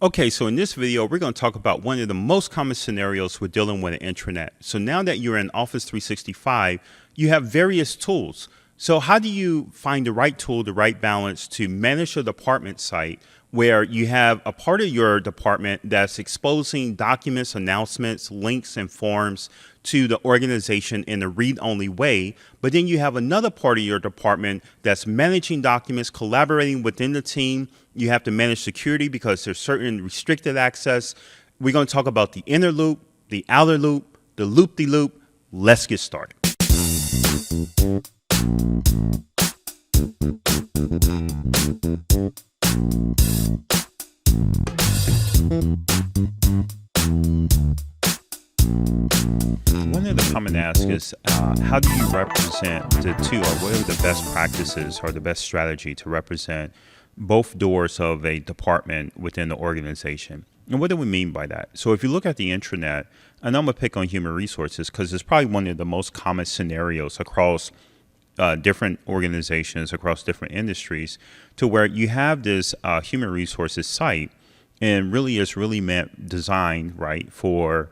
Okay, so in this video, we're going to talk about one of the most common scenarios with dealing with an intranet. So now that you're in Office 365, you have various tools. So how do you find the right tool, the right balance to manage your department site where you have a part of your department that's exposing documents, announcements, links, and forms to the organization in a read-only way, but then you have another part of your department that's managing documents, collaborating within the team. You have to manage security because there's certain restricted access. We're going to talk about the inner loop, the outer loop, the loop-de-loop. Let's get started. One of the common asks is, how do you represent the two, or what are the best practices or the best strategy to represent both doors of a department within the organization? And what do we mean by that? So if you look at the intranet, and I'm going to pick on human resources because it's probably one of the most common scenarios across different organizations, across different industries, to where you have this human resources site, and really is really designed, right, for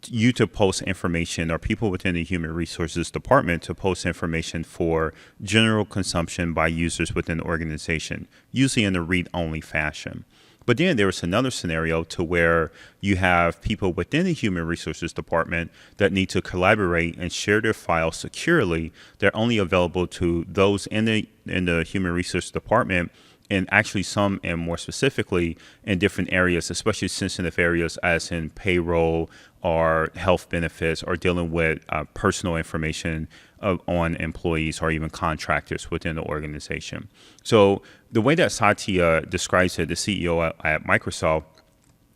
you to post information, or people within the human resources department to post information for general consumption by users within the organization, usually in a read-only fashion. But then there's another scenario to where you have people within the human resources department that need to collaborate and share their files securely. They're only available to those in the human resources department, and actually some, and more specifically in different areas, especially sensitive areas as in payroll or health benefits, or dealing with personal information on employees or even contractors within the organization. So the way that Satya describes it, the CEO at Microsoft,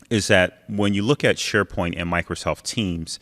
is that when you look at SharePoint and Microsoft Teams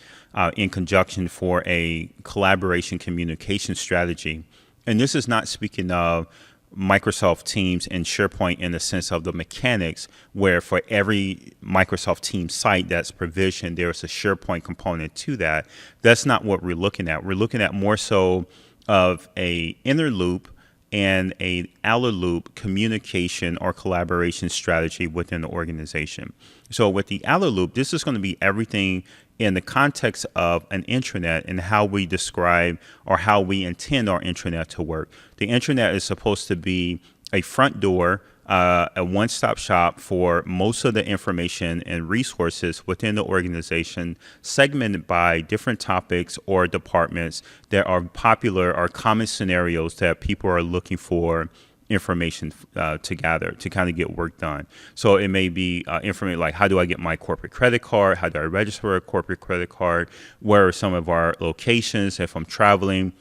in conjunction for a collaboration communication strategy, and this is not speaking of Microsoft Teams and SharePoint in the sense of the mechanics, where for every Microsoft Teams site that's provisioned, there's a SharePoint component to that. That's not what we're looking at. We're looking at more so of a inner loop and a outer loop communication or collaboration strategy within the organization. So with the outer loop, this is going to be everything in the context of an intranet and how we describe or how we intend our intranet to work. The intranet is supposed to be a front door, a one-stop shop for most of the information and resources within the organization, segmented by different topics or departments that are popular or common scenarios that people are looking for information to gather to kind of get work done. So it may be information like, how do I get my corporate credit card? How do I register a corporate credit card? Where are some of our locations if I'm traveling?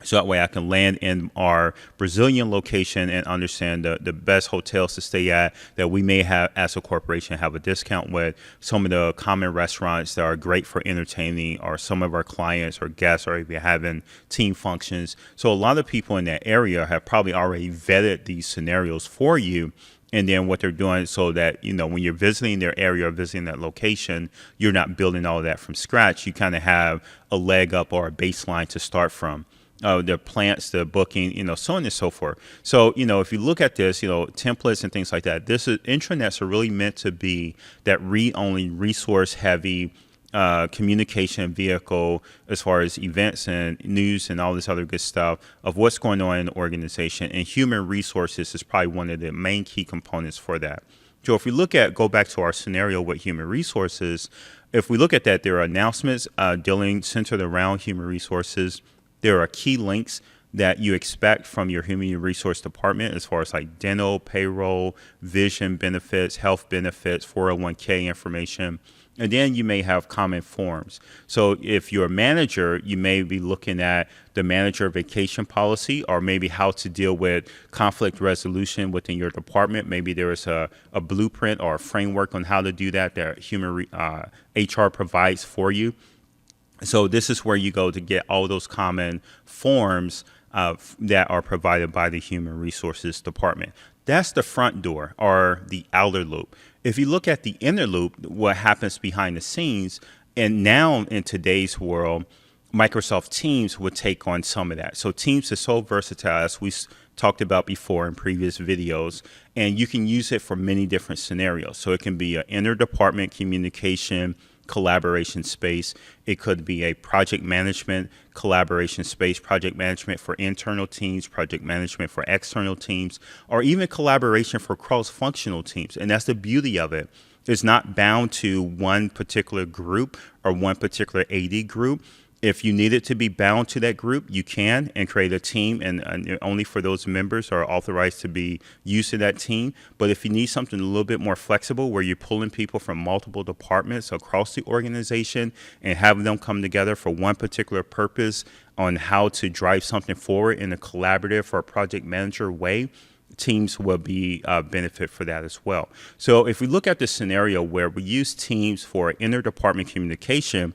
So that way I can land in our Brazilian location and understand the best hotels to stay at that we may have as a corporation have a discount with, some of the common restaurants that are great for entertaining or some of our clients or guests, or if you're having team functions. So a lot of people in that area have probably already vetted these scenarios for you. And then what they're doing so that, you know, when you're visiting their area or visiting that location, you're not building all of that from scratch. You kind of have a leg up or a baseline to start from. The plants, the booking, you know, so on and so forth. So, you know, if you look at this, you know, templates and things like that, intranets are really meant to be that read-only, resource-heavy communication vehicle as far as events and news and all this other good stuff of what's going on in the organization. And human resources is probably one of the main key components for that. So if we go back to our scenario with human resources, if we look at that, there are announcements centered around human resources. There are key links that you expect from your human resource department as far as like dental, payroll, vision benefits, health benefits, 401k information. And then you may have common forms. So if you're a manager, you may be looking at the manager vacation policy, or maybe how to deal with conflict resolution within your department. Maybe there is a blueprint or a framework on how to do that human HR provides for you. So this is where you go to get all those common forms that are provided by the human resources department. That's the front door or the outer loop. If you look at the inner loop, what happens behind the scenes, and now in today's world, Microsoft Teams would take on some of that. So Teams is so versatile, as we talked about before in previous videos, and you can use it for many different scenarios. So it can be an interdepartment communication collaboration space. It could be a project management collaboration space, project management for internal teams, project management for external teams, or even collaboration for cross-functional teams. And that's the beauty of it. It's not bound to one particular group or one particular AD group. If you need it to be bound to that group, you can, and create a team, and only for those members are authorized to be used to that team. But if you need something a little bit more flexible, where you're pulling people from multiple departments across the organization and having them come together for one particular purpose on how to drive something forward in a collaborative or project manager way, Teams will be benefit for that as well. So if we look at the scenario where we use Teams for interdepartment communication,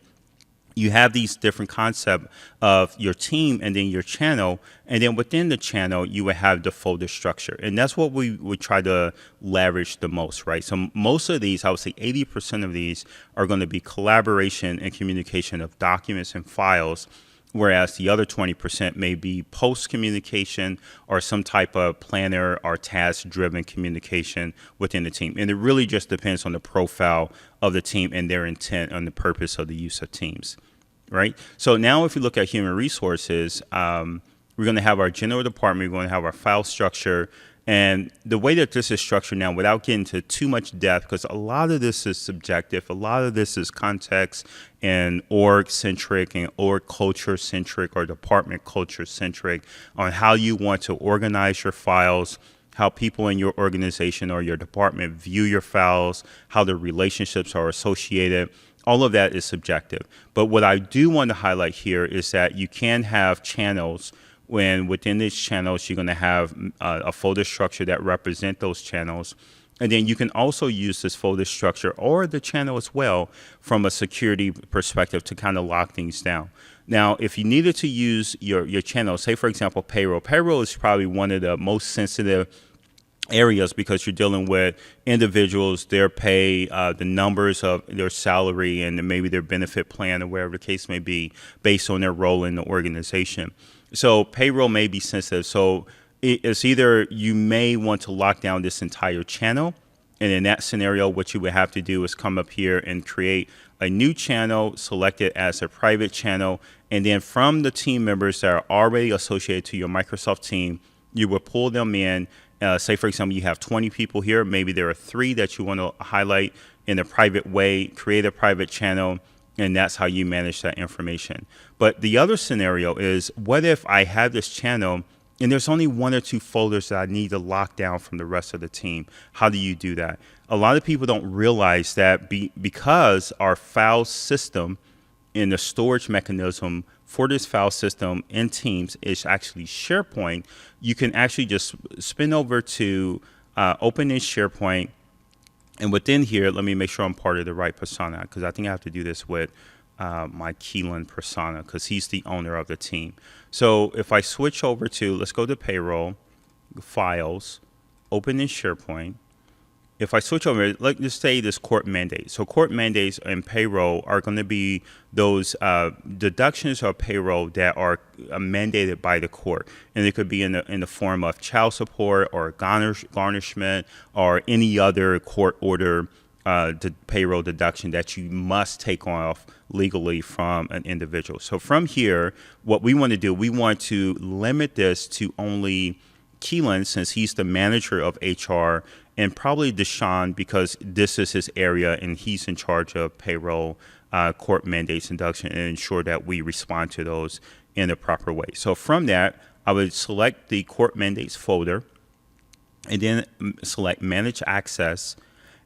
you have these different concepts of your team and then your channel, and then within the channel you would have the folder structure, and that's what we would try to leverage the most, right? So most of these, I would say 80% of these, are going to be collaboration and communication of documents and files, whereas the other 20% may be post communication or some type of planner or task driven communication within the team. And it really just depends on the profile of the team and their intent on the purpose of the use of Teams, right? So now if you look at human resources, we're going to have our general department, we're going to have our file structure. And the way that this is structured now, without getting into too much depth, because a lot of this is subjective, a lot of this is context and org-centric and org culture-centric or department culture-centric on how you want to organize your files, how people in your organization or your department view your files, how the relationships are associated. All of that is subjective. But what I do want to highlight here is that you can have channels when within these channels, you're going to have a folder structure that represent those channels. And then you can also use this folder structure or the channel as well from a security perspective to kind of lock things down. Now, if you needed to use your channel, say, for example, payroll. Payroll is probably one of the most sensitive areas because you're dealing with individuals, their pay, the numbers of their salary, and maybe their benefit plan or whatever the case may be based on their role in the organization. So payroll may be sensitive. So it's either you may want to lock down this entire channel, and in that scenario, what you would have to do is come up here and create a new channel, select it as a private channel, and then from the team members that are already associated to your Microsoft team, you will pull them in. Say, for example, you have 20 people here. Maybe there are 3 that you want to highlight in a private way, create a private channel, and that's how you manage that information. But the other scenario is, what if I have this channel and there's only 1 or 2 folders that I need to lock down from the rest of the team? How do you do that? A lot of people don't realize that because our file system and the storage mechanism for this file system in Teams is actually SharePoint, you can actually just spin over to open in SharePoint. And within here, let me make sure I'm part of the right persona, because I think I have to do this with my Keelan persona, because he's the owner of the team. So if I switch over to, let's go to payroll, files, open in SharePoint. If I switch over, let's just say this court mandate. So court mandates and payroll are going to be those deductions of payroll that are mandated by the court. And it could be in the form of child support or garnishment or any other court order payroll deduction that you must take off legally from an individual. So from here, what we want to do, we want to limit this to only Keelan, since he's the manager of HR, and probably Deshaun, because this is his area and he's in charge of payroll, court mandates, induction, and ensure that we respond to those in the proper way. So from that, I would select the court mandates folder and then select manage access.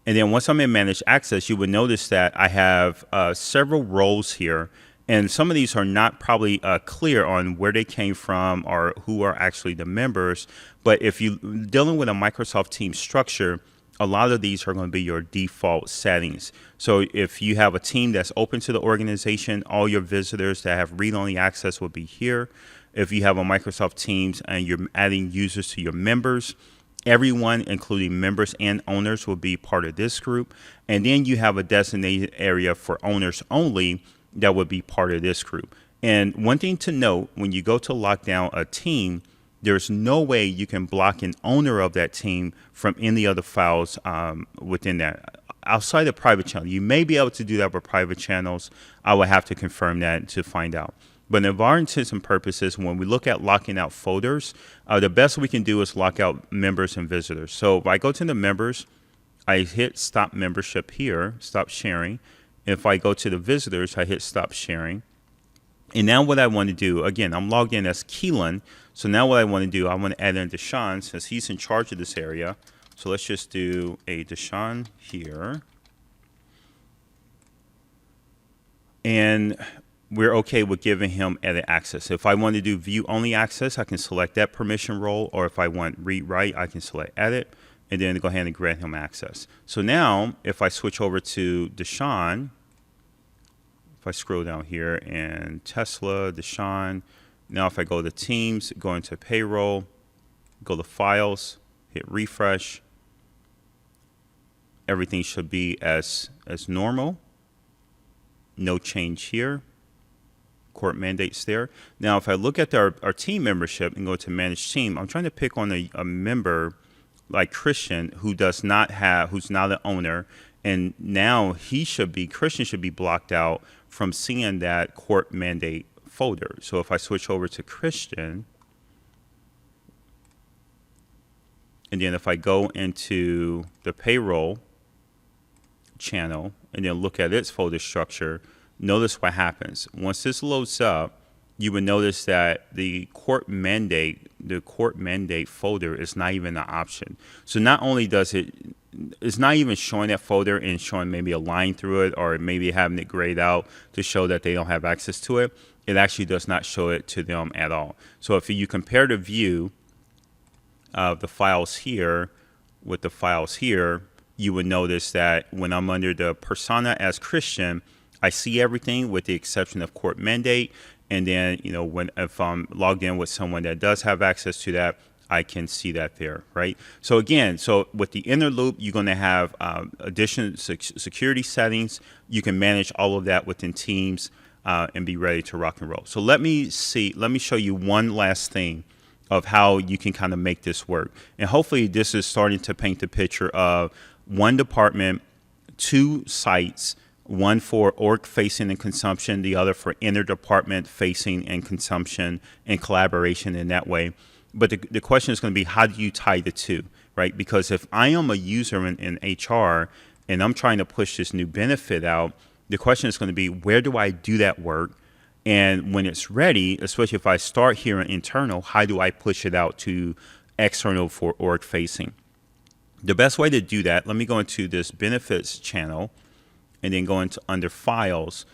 And then once I'm in manage access, you would notice that I have several roles here. And some of these are not probably clear on where they came from or who are actually the members. But if you're dealing with a Microsoft Teams structure, a lot of these are going to be your default settings. So if you have a team that's open to the organization, all your visitors that have read-only access will be here. If you have a Microsoft Teams and you're adding users to your members, everyone, including members and owners, will be part of this group. And then you have a designated area for owners only that would be part of this group. And one thing to note, when you go to lock down a team, there's no way you can block an owner of that team from any other files within that. Outside of private channel, you may be able to do that with private channels. I will have to confirm that to find out. But in our intents and purposes, when we look at locking out folders, the best we can do is lock out members and visitors. So if I go to the members, I hit stop membership here, stop sharing. If I go to the visitors, I hit stop sharing. And now what I want to do, again, I'm logged in as Keelan. So now what I want to do, I want to add in Deshaun since he's in charge of this area. So let's just do a Deshaun here. And we're okay with giving him edit access. If I want to do view only access, I can select that permission role, or if I want read write, I can select edit and then go ahead and grant him access. So now if I switch over to Deshaun, if I scroll down here and Tesla, Deshaun, now if I go to Teams, go into payroll, go to files, hit refresh, everything should be as normal. No change here. Court mandates there. Now, if I look at our team membership and go to manage team, I'm trying to pick on a member like Christian who's not an owner, and now Christian should be blocked out from seeing that court mandate folder. So if I switch over to Christian, and then if I go into the payroll channel and then look at its folder structure, notice what happens. Once this loads up, you would notice that the court mandate folder is not even an option. So not only it's not even showing that folder and showing maybe a line through it or maybe having it grayed out to show that they don't have access to it. It actually does not show it to them at all. So if you compare the view of the files here with the files here, you would notice that when I'm under the persona as Christian, I see everything with the exception of court mandate. And then, if I'm logged in with someone that does have access to that, I can see that there, right? So again, with the inner loop, you're going to have additional security settings. You can manage all of that within Teams and be ready to rock and roll. So let me show you one last thing of how you can kind of make this work. And hopefully this is starting to paint the picture of one department, two sites, one for org facing and consumption, the other for inter-department facing and consumption and collaboration in that way. But the question is going to be, how do you tie the two, right? Because if I am a user in HR and I'm trying to push this new benefit out, the question is going to be, where do I do that work? And when it's ready, especially if I start here in internal, how do I push it out to external for org facing? The best way to do that, let me go into this benefits channel and then go into under files.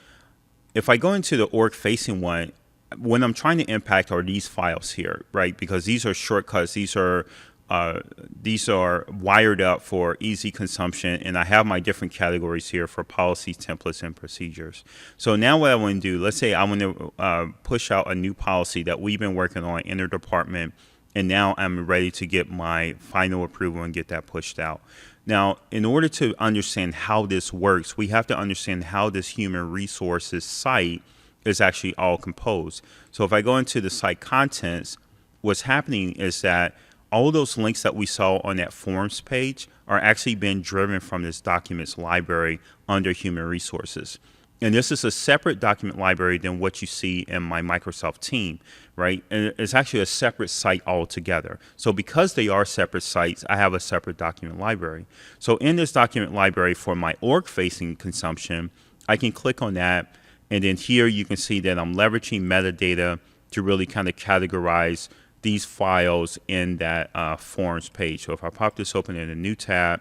If I go into the org facing one, when I'm trying to impact are these files here, right? Because these are shortcuts. These are wired up for easy consumption, and I have my different categories here for policies, templates, and procedures. So now what I want to do, let's say I want to push out a new policy that we've been working on inter-department, and now I'm ready to get my final approval and get that pushed out. Now, in order to understand how this works, we have to understand how this human resources site is actually all composed. So if I go into the site contents, what's happening is that all those links that we saw on that forms page are actually being driven from this documents library under human resources. And this is a separate document library than what you see in my Microsoft team, right? And it's actually a separate site altogether. So because they are separate sites, I have a separate document library. So in this document library for my org-facing consumption, I can click on that. And then here you can see that I'm leveraging metadata to really kind of categorize these files in that forms page. So if I pop this open in a new tab,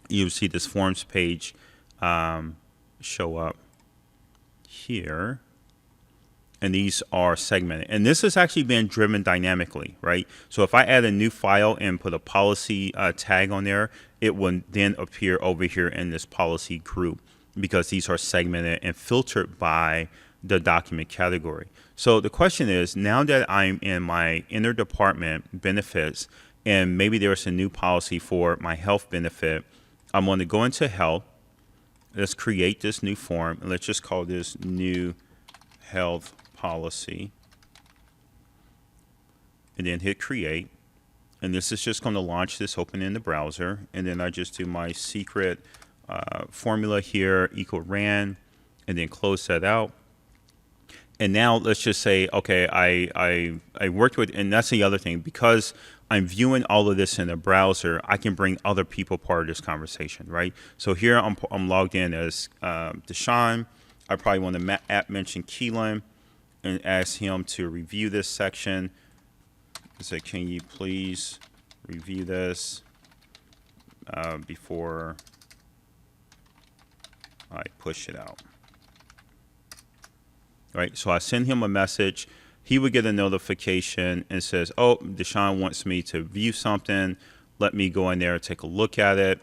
you'll see this forms page show up here, and these are segmented, and this is actually being driven dynamically, right? So if I add a new file and put a policy tag on there, it will then appear over here in this policy group because these are segmented and filtered by the document category. So the question is, now that I'm in my inter-department benefits and maybe there's a new policy for my health benefit, I'm going to go into health. Let's create this new form, and let's just call this new health policy. and then hit create. And this is just going to launch this open in the browser. And then I just do my secret formula here, equal ran, and then close that out. And now let's just say, okay, I worked with, and that's the other thing, because I'm viewing all of this in a browser, I can bring other people part of this conversation, right? So here I'm logged in as Deshaun. I probably want to mention Keelan and ask him to review this section. I say, can you please review this before I push it out? Right, so I send him a message. He would get a notification and says, oh, Deshaun wants me to view something. Let me go in there and take a look at it.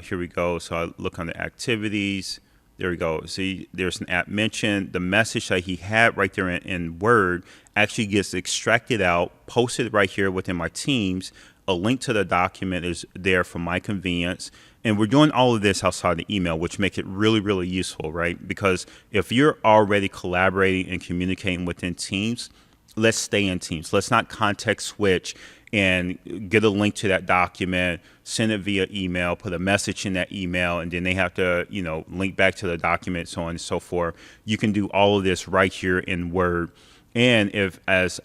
Here we go. So I look on the activities. There we go. See, there's an app mentioned. The message that he had right there in Word actually gets extracted out, posted right here within my Teams. A link to the document is there for my convenience. And we're doing all of this outside the email, which makes it really, really useful, right? Because if you're already collaborating and communicating within Teams, let's stay in Teams. Let's not context switch and get a link to that document, send it via email, put a message in that email, and then they have to, link back to the document, so on and so forth. You can do all of this right here in Word. And if, as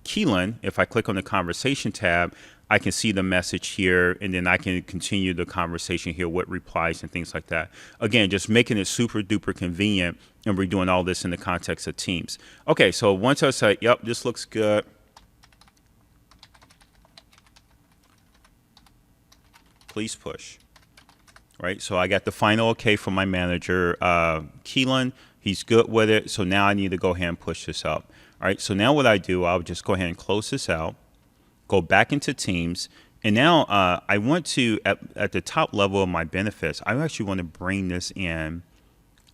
Keelan, if I click on the conversation tab, I can see the message here, and then I can continue the conversation here with replies and things like that. Again, just making it super duper convenient, and we're doing all this in the context of Teams. Okay, so once I say, yep, this looks good, please push. Right, so I got the final okay from my manager, Keelan. He's good with it, so now I need to go ahead and push this up. All right, so now what I do, I'll just go ahead and close this out. Go back into Teams, and now I want to, at the top level of my benefits, I actually want to bring this in.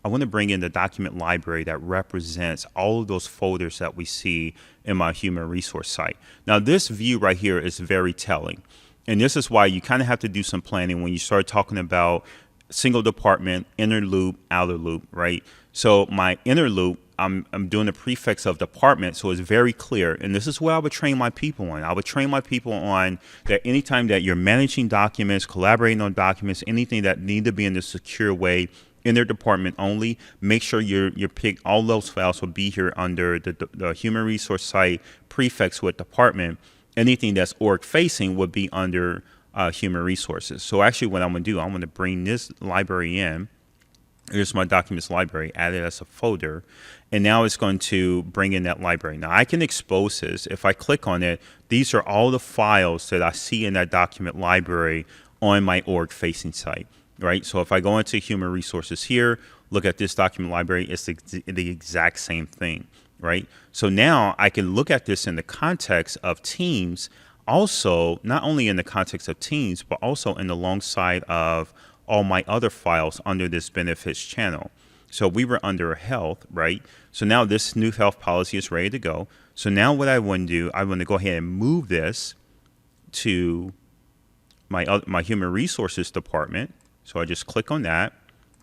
I want to bring in the document library that represents all of those folders that we see in my human resource site. Now, this view right here is very telling, and this is why you kind of have to do some planning when you start talking about single department, inner loop, outer loop, right? So my inner loop, I'm doing a prefix of department, so it's very clear. And this is what I would train my people on. I would train my people on that anytime that you're managing documents, collaborating on documents, anything that need to be in a secure way in their department only, make sure you pick all those files will be here under the human resource site prefix with department. Anything that's org facing would be under human resources. So actually what I'm going to do, I'm going to bring this library in. Here's my documents library, add it as a folder, and now it's going to bring in that library. Now I can expose this. If I click on it, these are all the files that I see in that document library on my org facing site, right? So if I go into human resources here, look at this document library, it's the exact same thing, right? So now I can look at this in the context of Teams, also not only in the context of Teams, but also in the alongside of all my other files under this benefits channel. So we were under health, right? So now this new health policy is ready to go. So now what I want to do, I want to go ahead and move this to my human resources department. So I just click on that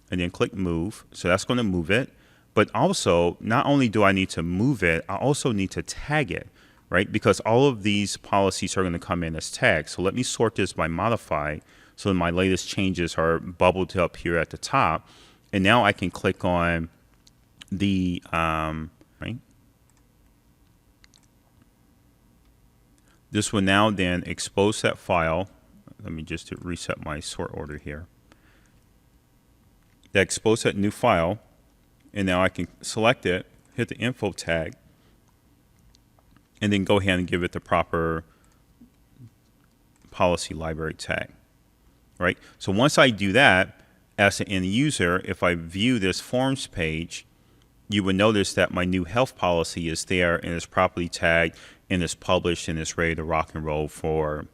and then click move. So that's going to move it. But also, not only do I need to move it, I also need to tag it, right? Because all of these policies are going to come in as tags. So let me sort this by modify. So my latest changes are bubbled up here at the top. And now I can click on the, right? This will now then expose that file. Let me just reset my sort order here. That expose that new file. And now I can select it, hit the info tag, and then go ahead and give it the proper policy library tag. Right? So once I do that, as an end user, if I view this forms page, you would notice that my new health policy is there and it's properly tagged and it's published and it's ready to rock and roll for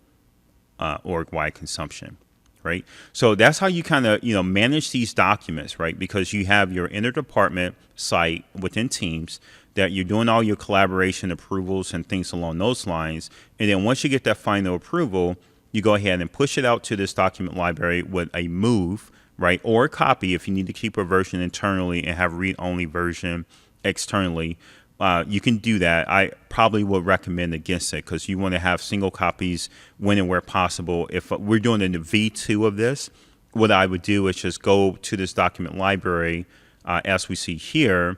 org-wide consumption. Right? So that's how you kind of manage these documents, right? Because you have your interdepartment site within Teams that you're doing all your collaboration approvals and things along those lines. And then once you get that final approval, you go ahead and push it out to this document library with a move, right? Or a copy if you need to keep a version internally and have read-only version externally. you can do that. I probably would recommend against it because you want to have single copies when and where possible. If we're doing in the V2 of this, what I would do is just go to this document library as we see here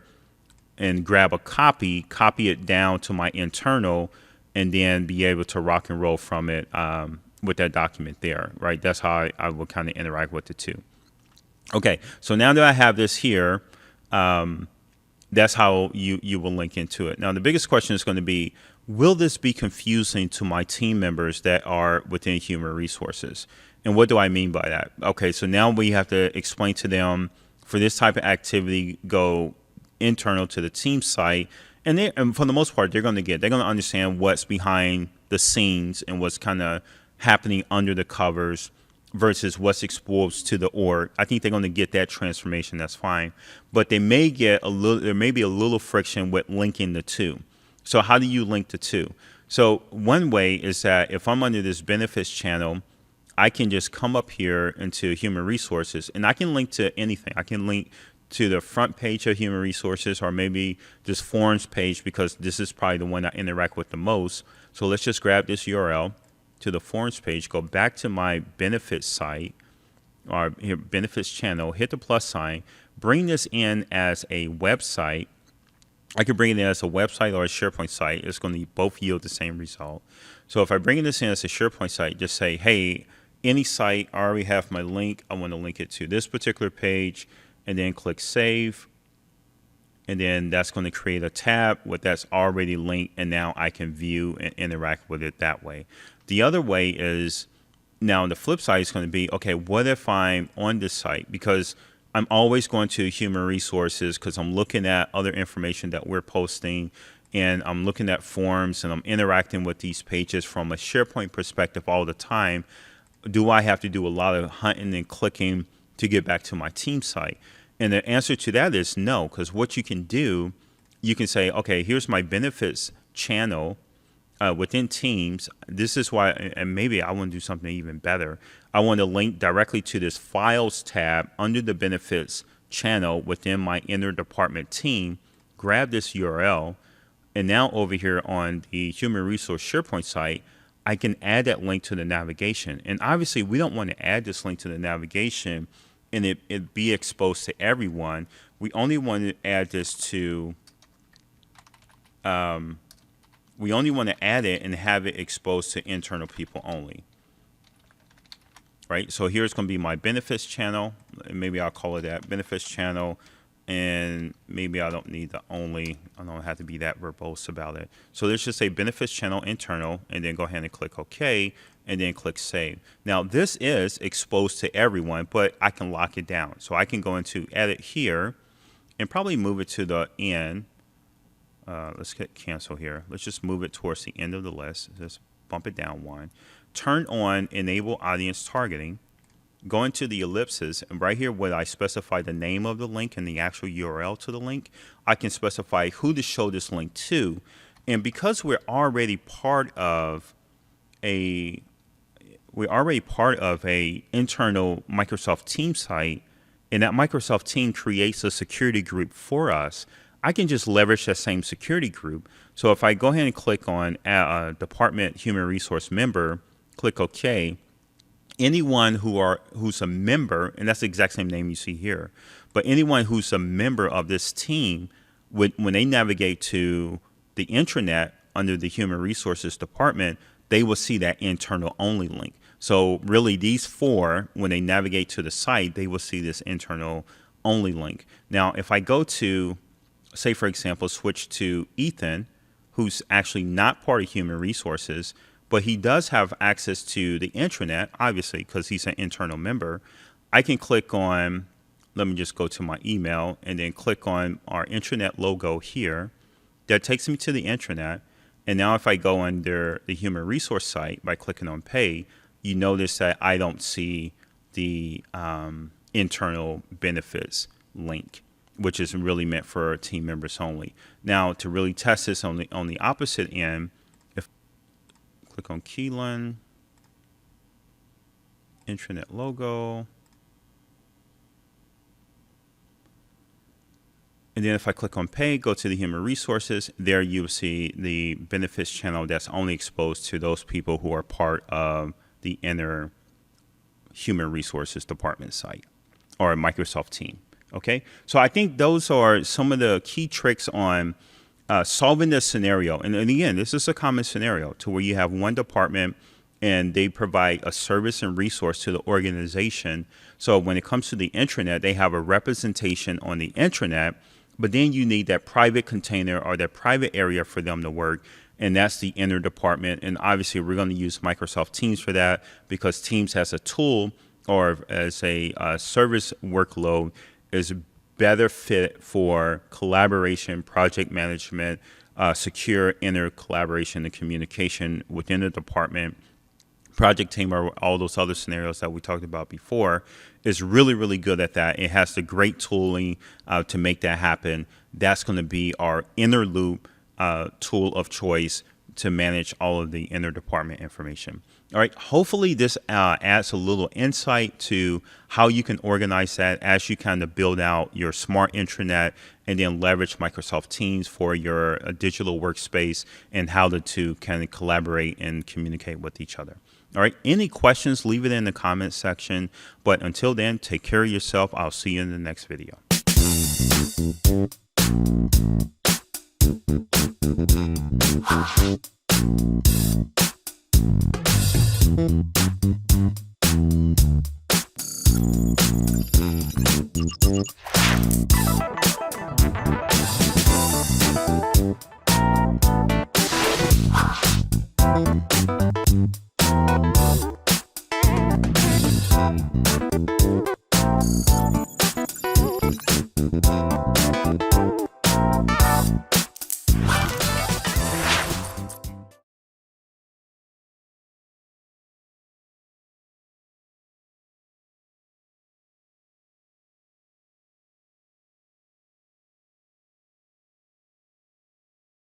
and grab a copy it down to my internal, and then be able to rock and roll from it with that document there, right? That's how I will kind of interact with the two. Okay, so now that I have this here, that's how you will link into it. Now, the biggest question is going to be, will this be confusing to my team members that are within human resources? And what do I mean by that? Okay, so now we have to explain to them, for this type of activity, go internal to the team site. And for the most part, they're going to understand what's behind the scenes and what's kind of happening under the covers versus what's exposed to the org. I think they're going to get that transformation. That's fine. But there may be a little friction with linking the two. So how do you link the two? So one way is that if I'm under this benefits channel, I can just come up here into human resources, and I can link to anything. I can link to the front page of human resources, or maybe this forms page, because this is probably the one I interact with the most. So let's just grab this URL to the forms page, go back to my benefits site, or here, benefits channel, hit the plus sign, bring this in as a website. I could bring it in as a website or a SharePoint site. It's going to both yield the same result. So if I bring this in as a SharePoint site, just say, hey, any site, I already have my link. I want to link it to this particular page, and then click save. And then that's going to create a tab with that's already linked, and now I can view and interact with it that way. The other way is, now the flip side is going to be, okay, what if I'm on this site? Because I'm always going to human resources because I'm looking at other information that we're posting, and I'm looking at forms, and I'm interacting with these pages from a SharePoint perspective all the time. Do I have to do a lot of hunting and clicking to get back to my team site? And the answer to that is no, because what you can do, you can say, okay, here's my benefits channel within Teams. This is why, and maybe I want to do something even better. I want to link directly to this Files tab under the benefits channel within my inter-department team. Grab this URL, and now over here on the Human Resource SharePoint site, I can add that link to the navigation. And obviously, we don't want to add this link to the navigation and it be exposed to everyone. We only want to add this to, we only want to add it and have it exposed to internal people only. Right? So here's going to be my benefits channel. Maybe I'll call it that, benefits channel. And maybe I don't need the only, I don't have to be that verbose about it. So let's just say benefits channel internal, and then go ahead and click OK, and then click save. Now this is exposed to everyone, but I can lock it down. So I can go into edit here and probably move it to the end. Let's hit cancel here. Let's just move it towards the end of the list. Just bump it down one. Turn on enable audience targeting. Go into the ellipses, and right here where I specify the name of the link and the actual URL to the link, I can specify who to show this link to. And because we're already part of a internal Microsoft Teams site, and that Microsoft team creates a security group for us, I can just leverage that same security group. So if I go ahead and click on Department Human Resource Member, click OK, anyone who's a member, and that's the exact same name you see here, but anyone who's a member of this team, when they navigate to the intranet under the Human Resources Department, they will see that internal only link. So really these four, when they navigate to the site, they will see this internal only link. Now, if I go to, say for example, switch to Ethan, who's actually not part of Human Resources, but he does have access to the intranet, obviously, because he's an internal member. I can click on, let me just go to my email, and then click on our intranet logo here. That takes me to the intranet. And now if I go under the human resource site by clicking on pay, you notice that I don't see the internal benefits link, which is really meant for team members only. Now, to really test this on the opposite end, click on Keelan, intranet logo. And then if I click on pay, go to the human resources, there you'll see the benefits channel that's only exposed to those people who are part of the inner human resources department site or Microsoft team. Okay, so I think those are some of the key tricks on solving this scenario. And again, this is a common scenario to where you have one department and they provide a service and resource to the organization. So when it comes to the intranet, they have a representation on the intranet, but then you need that private container or that private area for them to work. And that's the inner department. And obviously we're going to use Microsoft Teams for that because Teams has a tool or as a service workload is better fit for collaboration, project management, secure inner collaboration and communication within the department. Project team or all those other scenarios that we talked about before is really, really good at that. It has the great tooling to make that happen. That's going to be our inner loop tool of choice to manage all of the inner department information. All right, hopefully this adds a little insight to how you can organize that as you kind of build out your smart intranet and then leverage Microsoft Teams for your digital workspace and how the two can collaborate and communicate with each other. All right, any questions, leave it in the comments section. But until then, take care of yourself. I'll see you in the next video.